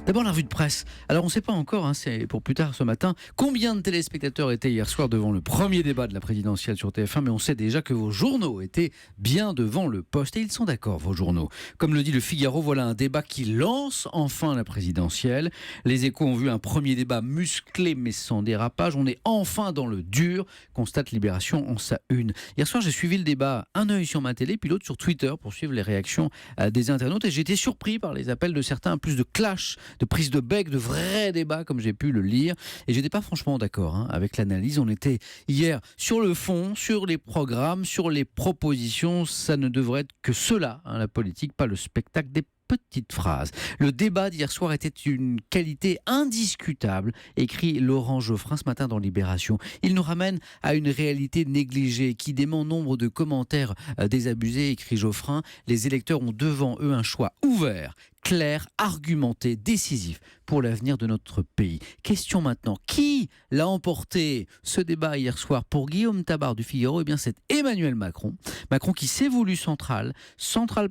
D'abord la revue de presse. Alors on ne sait pas encore, c'est pour plus tard ce matin, combien de téléspectateurs étaient hier soir devant le premier débat de la présidentielle sur TF1, mais on sait déjà que vos journaux étaient bien devant le poste. Et ils sont d'accord, vos journaux. Comme le dit le Figaro, voilà un débat qui lance enfin la présidentielle. Les Échos ont vu un premier débat musclé mais sans dérapage. On est enfin dans le dur, constate Libération en sa une. Hier soir j'ai suivi le débat, un œil sur ma télé, puis l'autre sur Twitter pour suivre les réactions des internautes, et j'ai été surpris par les appels de certains à plus de clash, de prise de bec, de vrais débats comme j'ai pu le lire. Et je n'étais pas franchement d'accord avec l'analyse. On était hier sur le fond, sur les programmes, sur les propositions. Ça ne devrait être que cela, la politique, pas le spectacle des petites phrases. Le débat d'hier soir était une qualité indiscutable, écrit Laurent Geoffrin ce matin dans Libération. Il nous ramène à une réalité négligée qui dément nombre de commentaires désabusés, écrit Geoffrin. Les électeurs ont devant eux un choix ouvert, clair, argumenté, décisif pour l'avenir de notre pays. Question maintenant, qui l'a emporté ce débat hier soir pour Guillaume Tabar du Figaro? Eh bien c'est Emmanuel Macron. Macron qui s'est voulu central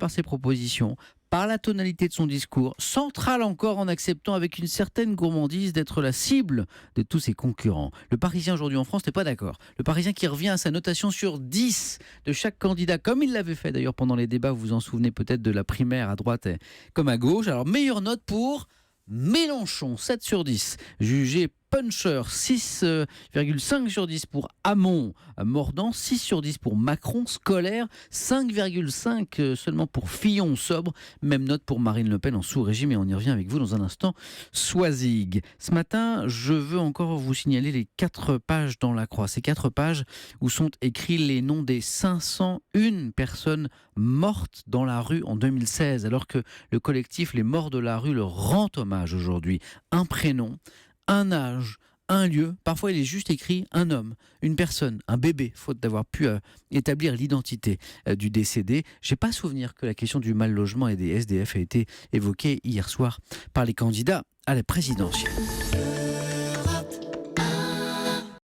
par ses propositions, par la tonalité de son discours, central encore en acceptant avec une certaine gourmandise d'être la cible de tous ses concurrents. Le Parisien aujourd'hui en France n'est pas d'accord. Le Parisien qui revient à sa notation sur 10 de chaque candidat, comme il l'avait fait d'ailleurs pendant les débats, vous vous en souvenez peut-être de la primaire à droite comme à gauche. Alors meilleure note pour Mélenchon, 7 sur 10, jugé puncher, 6,5 sur 10 pour Hamon, mordant, 6 sur 10 pour Macron, scolaire, 5,5 seulement pour Fillon, sobre, même note pour Marine Le Pen en sous-régime, et on y revient avec vous dans un instant. Soisig. Ce matin, je veux encore vous signaler les 4 pages dans la Croix, ces 4 pages où sont écrits les noms des 501 personnes mortes dans la rue en 2016, alors que le collectif Les Morts de la rue leur rend hommage aujourd'hui. Un prénom, un âge, un lieu, parfois il est juste écrit un homme, une personne, un bébé, faute d'avoir pu établir l'identité du décédé. J'ai pas souvenir que la question du mal logement et des SDF a été évoquée hier soir par les candidats à la présidentielle.